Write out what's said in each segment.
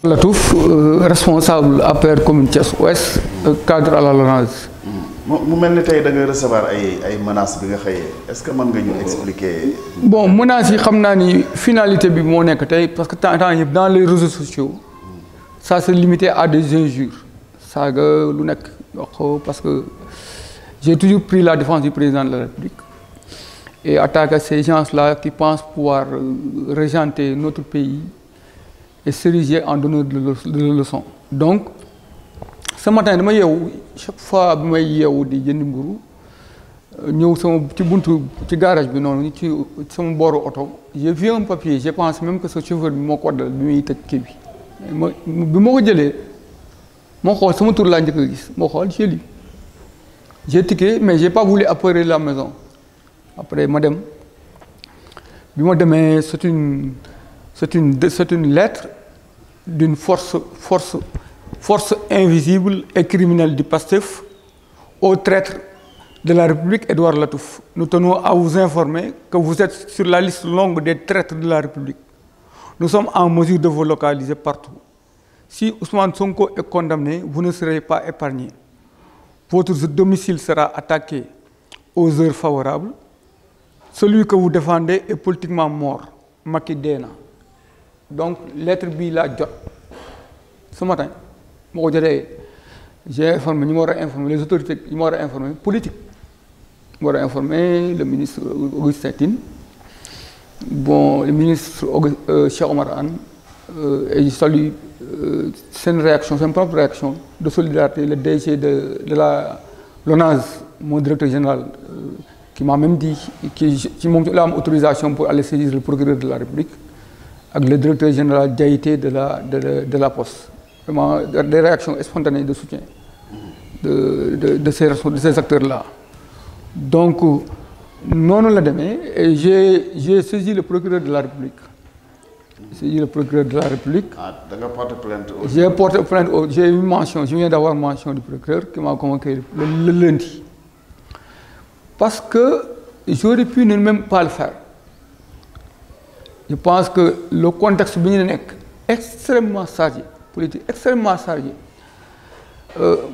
Latouf, responsable APR commune Thiès Ouest, cadre à la LONASE. mu mel ni tey da nga recevoir ay menaces bi nga xëyee est-ce que mën nga ñu expliquer. Bon menaces yi xam naa ni finalité bi moo nekk tey parce que temps yëpp dans les réseaux sociaux ça se limitait à des injures saaga lu nekk wax parce que j'ai toujours pris la défense du président de la République et attaquer ces gens-là qui pensent pouvoir régenter notre pays et s'ériger en donneur de leçons. Donc ce matin dama yeewu chaque fois bi may yeewu di jëndi mburu ñëw sama ci buntu ci garage bi noonu ci sama booru oto j'ai vu un papier je pense même que ce chauffeur bi moo ko waddal bi muy tëj kii bi bi ma ko jëlee moo xool sama tur laa njëkk a gis moo xool j'ai lu j'ai tiqué mais j'ai pas voulu apeurer la maison après ma dem bi ma demee c'est une lettre d'une force invisible et criminelle du PASTEF au traître de la République Edouard Latouf. Nous tenons à vous informer que vous êtes sur la liste longue des traîtres de la République. Nous sommes en mesure de vous localiser partout. Si Ousmane Sonko est condamné, vous ne serez pas épargné. Votre domicile sera attaqué aux heures favorables. Celui que vous défendez est politiquement mort. Macky Dena. Donc, lettre bi la jot ce matin. J'ai informé, les autorités, politiques. Je m'aurais informé le ministre Augustin Tine, bon, le ministre Cheikh Omar Anne, et je salue c'est une propre réaction de solidarité, le DG de la LONASE, mon directeur général, qui m'a même dit qu'il m'a autorisation pour aller saisir le procureur de la République, avec le directeur général Diaïté de la Poste. Vraiment, des réactions spontanées de soutien de ces acteurs-là. Donc, non, l'a demain, et j'ai saisi le procureur de la République. Ah, tu as porté plainte aussi. J'ai porté plainte, j'ai eu mention, je viens d'avoir une mention du procureur qui m'a convoqué le lundi. Parce que j'aurais pu ne même pas le faire. Je pense que le contexte est extrêmement chargé. Politique extrêmement chargé.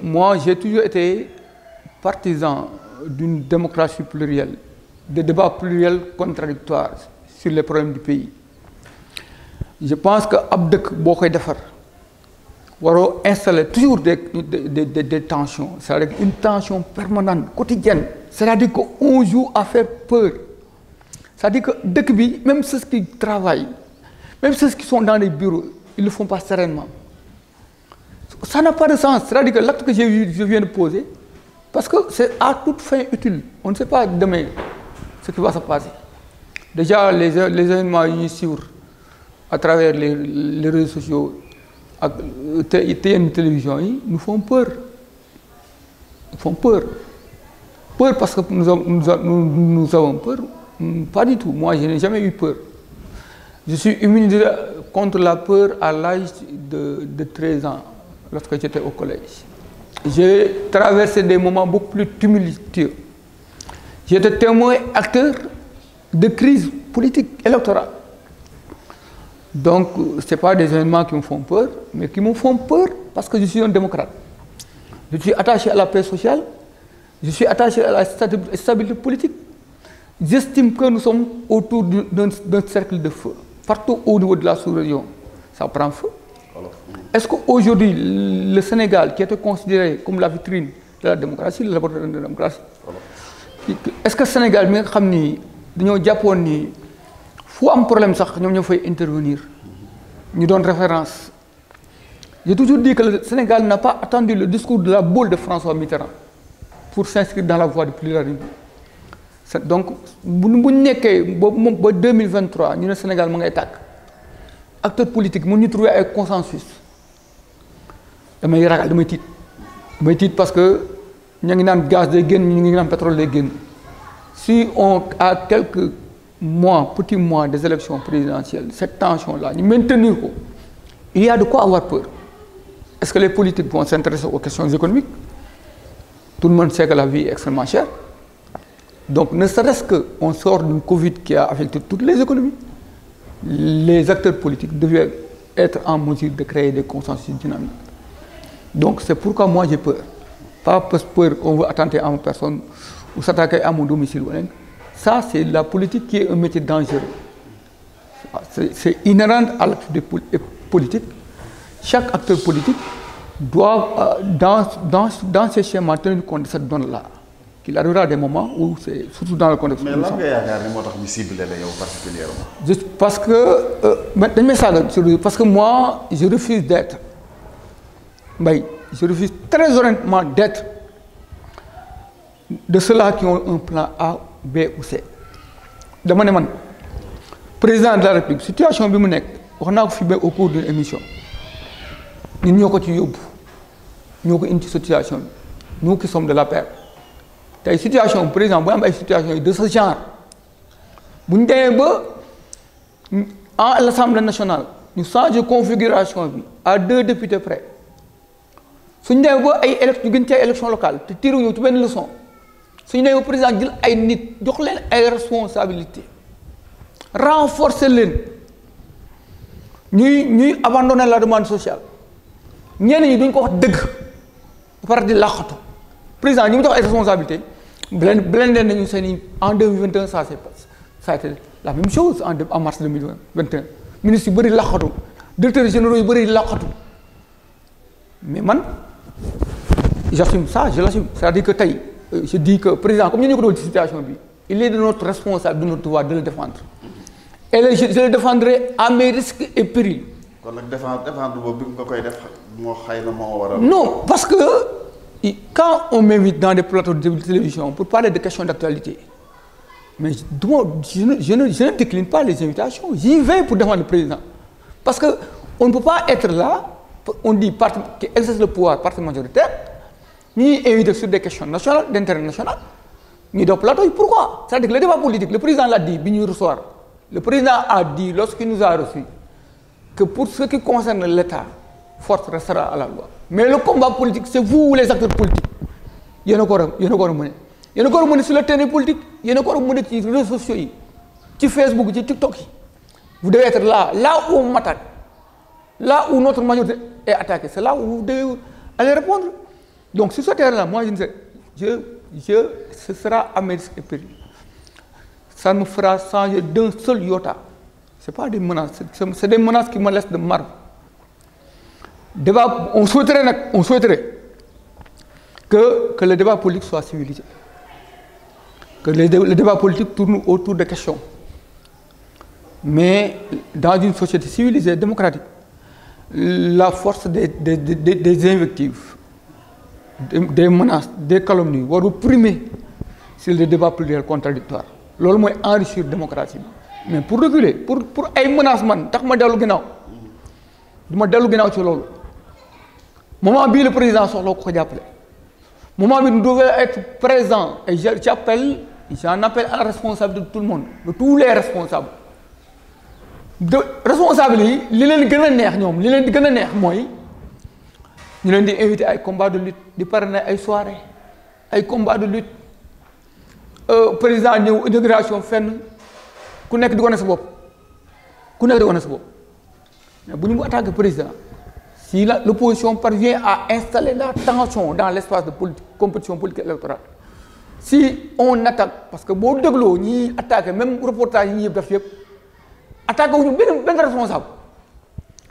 Moi, j'ai toujours été partisan d'une démocratie plurielle, de débats pluriels contradictoires sur les problèmes du pays. Je pense que Abdek Bokoy Defar doit installer toujours des tensions, c'est-à-dire une tension permanente, quotidienne. C'est-à-dire qu'on joue à faire peur. C'est-à-dire que même ceux qui travaillent, même ceux qui sont dans les bureaux, ils ne le font pas sereinement. Ça n'a pas de sens. C'est-à-dire que l'acte que je viens de poser, parce que c'est à toute fin utile. On ne sait pas demain ce qui va se passer. Déjà, les événements suivent à travers les réseaux sociaux, télévision, nous font peur. Ils font peur. Peur parce que nous avons peur. Pas du tout. Moi, je n'ai jamais eu peur. Je suis immunisé contre la peur à l'âge de 13 ans, lorsque j'étais au collège. J'ai traversé des moments beaucoup plus tumultueux. J'étais témoin, acteur de crise politique électorale. Donc, ce n'est pas des événements qui me font peur, mais qui me font peur parce que je suis un démocrate. Je suis attaché à la paix sociale, je suis attaché à la stabilité politique. J'estime que nous sommes autour d'un cercle de feu. Partout au niveau de la sous-région, ça prend feu. Est-ce qu'aujourd'hui, le Sénégal, qui était considéré comme la vitrine de la démocratie, le laboratoire de la démocratie, est-ce que le Sénégal, nous avons dit faut un problème, nous faut intervenir. Nous donnons référence. J'ai toujours dit que le Sénégal n'a pas attendu le discours de la boule de François Mitterrand pour s'inscrire dans la voie de pluralisme. Donc, si nous sommes en 2023, nous, le Sénégal, nous sommes acteurs politiques, nous trouvons un consensus. Je suis titre parce que nous avons gaz de gain, nous avons pétrole de gain. Si on a quelques mois, petits mois des élections présidentielles, cette tension-là, nous maintenons, il y a de quoi avoir peur. Est-ce que les politiques vont s'intéresser aux questions économiques? Tout le monde sait que la vie est extrêmement chère. Donc, ne serait-ce qu'on sort d'une Covid qui a affecté toutes les économies, les acteurs politiques devaient être en mesure de créer des consensus dynamiques. Donc c'est pourquoi moi j'ai peur. Pas peur, on veut attenter à ma personne ou s'attaquer à mon domicile. Ça, c'est la politique qui est un métier dangereux. C'est inhérent à l'activité politique. Chaque acteur politique doit, dans ses schémas, tenir compte de cette donne-là. Qu'il arrivera des moments où c'est surtout dans le contexte. Mais là, il cible particulièrement. Parce que moi, je refuse d'être. Je refuse très honnêtement d'être de ceux-là qui ont un plan A, B ou C. De mon président de la République, situation bi mu nek wax na ko fi au cours d'une émission. Ñun ñoko ci yobbu. Ñoko indi situation bi. Nous qui sommes de la paix. Tay situation président bu am ay situation de ce genre. Bu ñu démé ba à l'Assemblée nationale, ñu changer configuration bi à 2 députés près. Suñu démé ba ay élection locale te tiru ñu ci ben leçon. Suñu démé président jël ay nit jox leen ay responsabilités. Renforcer leen ñuy abandonner la demande sociale ñenn ñi duñ ko wax dëgg ba pare di làqatu président ñu mu jox ay responsabilités blendé nañu seen en 2021 ça a été la même chose en mars 2021 ministre yu bëri làqatu directeurs généraux yu bëri làqatu mais man j'assume ça, je l'assume. C'est-à-dire que je dis que président comme ñu ko doon ci situation bi il est de notre responsable, de notre devoir de le défendre. Et je le défendrai à mes risques et périls. Non, parce que quand on m'invite dans des plateaux de télévision pour parler de questions d'actualité, mais je ne décline pas les invitations. J'y vais pour défendre le président. Parce qu'on ne peut pas être là, on dit parti qui exerce le pouvoir, parti majoritaire, ni invité sur des questions nationales, d'intérêt national, ni de plateau. Pourquoi? C'est-à-dire que le débat politique, le président l'a dit, Bignou Roussoir. Le président a dit, lorsqu'il nous a reçus, que pour ce qui concerne l'État, force restera à la loi. Mais le combat politique, c'est vous les acteurs politiques. Il y en a encore mené. Il y en a encore mené sur le terrain politique, il y en a encore mené sur les réseaux sociaux, sur Facebook, sur TikTok. Vous devez être là, là où on m'attaque, là où notre majorité est attaquée. C'est là où vous devez aller répondre. Donc sur ce terrain-là, moi je ne sais, ce sera à mes risques et périls. Ça me fera changer d'un seul iota. Ce n'est pas des menaces, c'est des menaces qui me laissent de marbre. Débat, on souhaiterait que le débat politique soit civilisé. Que le débat politique tourne autour des questions. Mais dans une société civilisée, démocratique, la force des invectives, des menaces, des calomnies, va primer sur le débat pluriel contradictoire. C'est ce qui enrichir la démocratie. Mais pour reculer, pour ay menaces, moment où le président sort le moment où nous devons être présents, et j'en appelle à la responsabilité de tout le monde, de tous les responsables. De responsables, li leen gëna neex ñom, li leen di gëna neex moy ñu leen di inviter ay combat de lutte, di parrainer ay soirée, ay combat de lutte. Président ñëw intégration fenn ku nekk di wone sa bopp. Ku nekk di wone sa bopp. Mais bu ñu attaquer président, si l'opposition parvient à installer la tension dans l'espace de compétition politique électorale, si on attaque, parce que si on attaque, même reportage, attaque ben responsable.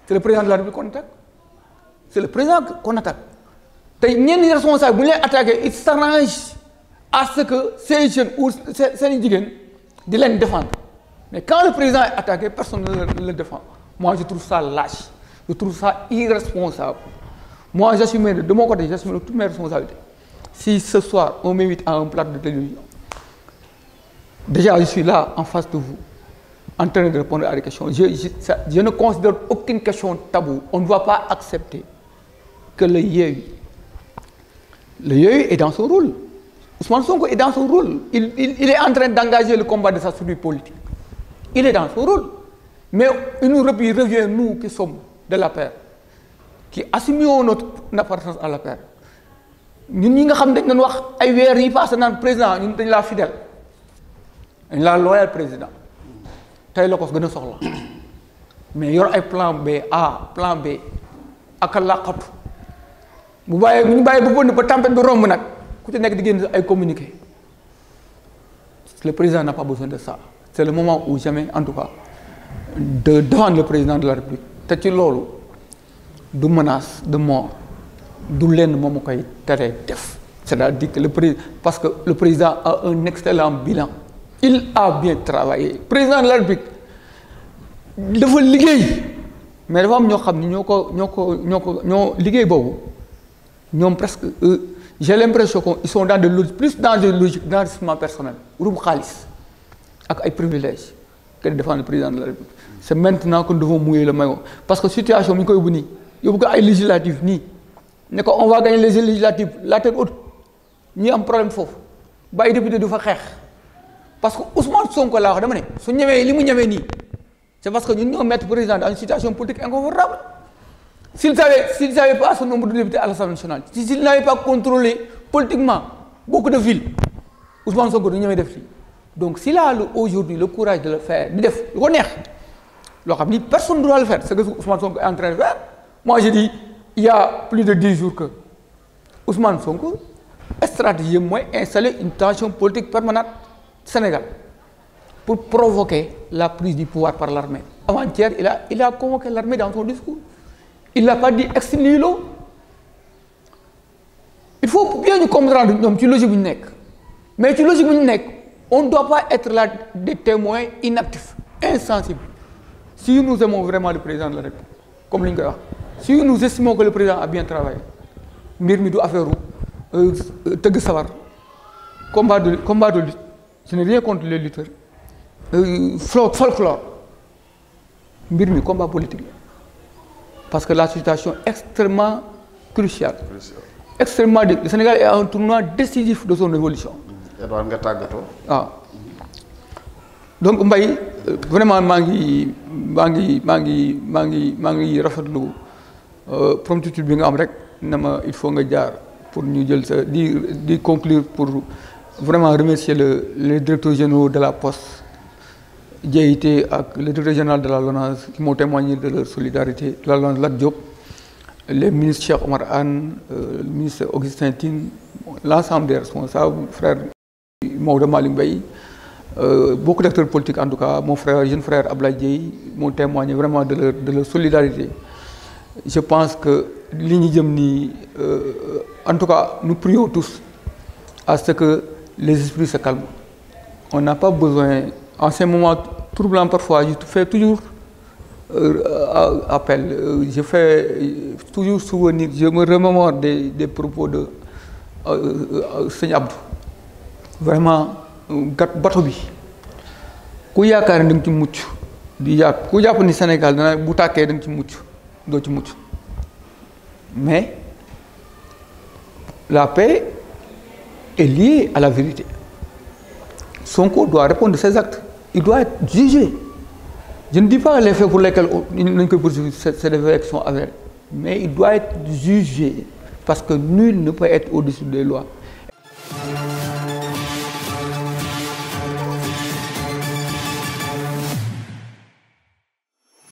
C'est le président de la République qu'on attaque. C'est le président qu'on attaque. Les responsables, si on attaque, ils s'arrangent à ce que ces jeunes ou ces jeunes les défendent. Mais quand le président est attaqué, personne ne le défend. Moi, je trouve ça lâche. Je trouve ça irresponsable. Moi, j'assume de mon côté, j'assume toutes mes responsabilités. Si ce soir, on m'invite à un plateau de télévision, déjà, je suis là, en face de vous, en train de répondre à des questions. Je ne considère aucune question taboue. On ne va pas accepter que le Yéhu est dans son rôle. Ousmane Sonko est dans son rôle. Il est en train d'engager le combat de sa survie politique. Il est dans son rôle. Mais il nous revient, nous qui sommes de la paix, qui assumons notre appartenance à la paix. Nous ñi nga xam dañ doon wax ay weer yi passé naan président ñun dañ la fidèle dañ la loyal président tey la ko gën a soxla mais yor ay plan B A plan B ak laqatu bu bàyyee bu ñu bàyyee ba bënn ba tempête bi romb nag ku ci nekk di génn ay communiqué le président n'a pas besoin de ça c'est le moment où jamais en tout cas de défendre le président de la République te ci loolu du menace de mort du lenn moom koy teree def c'est-à-dire que parce que le président a un excellent bilan il a bien travaillé président de la République dafa liggéey mais dafa am ñoo xam ne ñoo liggéey boobu ñoom presque j'ai l'impression qu'ils sont dans plus dans des logiques d'enrichissement personnel ruum xaalis ak ay privilèges que de défendre le président de la République c'est maintenant que nous devons mouiller le maillot parce que situation bi ñu koy yóbbu nii yóbbu ko ay législatives nii ne ko on va gagner les législatives la tête haute ñi am problème foofu ba ay député du fa xeex parce que Ousmane Sonko laa wax dama ne su ñëwee li mu ñëwee nii c'est parce que ñun ñoo mettre président dans une situation politique inconfortable s'il savait pas ce nombre de députés à l'Assemblée nationale s'il n'avait pas contrôlé politiquement beaucoup de villes Ousmane Sonko du ñëwee def lii donc s'il a aujourd'hui le courage de le faire di def lu ko neex loo xam ni personne ne doit le faire c'est que Ousmane Sonko est en train de faire moi je dis il y a plus de 10 jours que Ousmane Sonko stratégie mooy installer une tension politique permanente Sénégal pour provoquer la prise du pouvoir par l'armée. Avant-hier, il a convoqué l'armée dans son discours. Il n'a pas dit ex nihilo. Il faut bien nous comprendre ñoom ci logique bu ñu nekk mais ci logique bu ñu nekk on ne doit pas être là des témoins inactifs insensibles si nous aimons vraiment le président de la République comme li ñu koy wax si nous estimons que le président a bien travaillé mbir mi du affaire tëgg sawar combat de lutte je n'ai rien contre les lutteurs folklore mbir mi combat politique la parce que la situation est extrêmement cruciale extrêmement le Sénégal est à un tournant décisif de son évolution. Edouard nga tàggatoo. waaw donc Mbaye vraiment maa ngi rafetlu promptitude bi nga am rek na ma il faut nga jaar pour ñu jël sa di conclure pour vraiment remercier les directeurs généraux de la Poste. DIT ak le directeur général de la LONASE qui m'ont témoigné de leur solidarité la LONASE Lat Diop les ministres Cheikh Omar Anne le ministre Augustin Tine l'ensemble des responsables frère Maodo Malick Mbaye beaucoup d'acteurs politiques en tout cas mon jeune frère Ablaye Dieye m'ont témoigné vraiment de leur solidarité je pense que li ñu jëm nii en tout cas nous prions tous à ce que les esprits se calment on n'a pas besoin en ces moments troublants parfois je fais toujours appel je fais toujours souvenir je me remémore des propos de Sëñ Abdou vraiment bato bi ku yaakaar ne da nga ci mucc ku jàpp ni Sénégal dana bu tàkkee da nga ci mucc doo ci mucc mais la paix est liée à la vérité Sonko doit répondre de ses actes il doit être jugé je ne dis pas les faits pour lesquels nañ koy poursuivre c'est des faits qui sont avérés mais il doit être jugé parce que nul ne peut être au-dessus des lois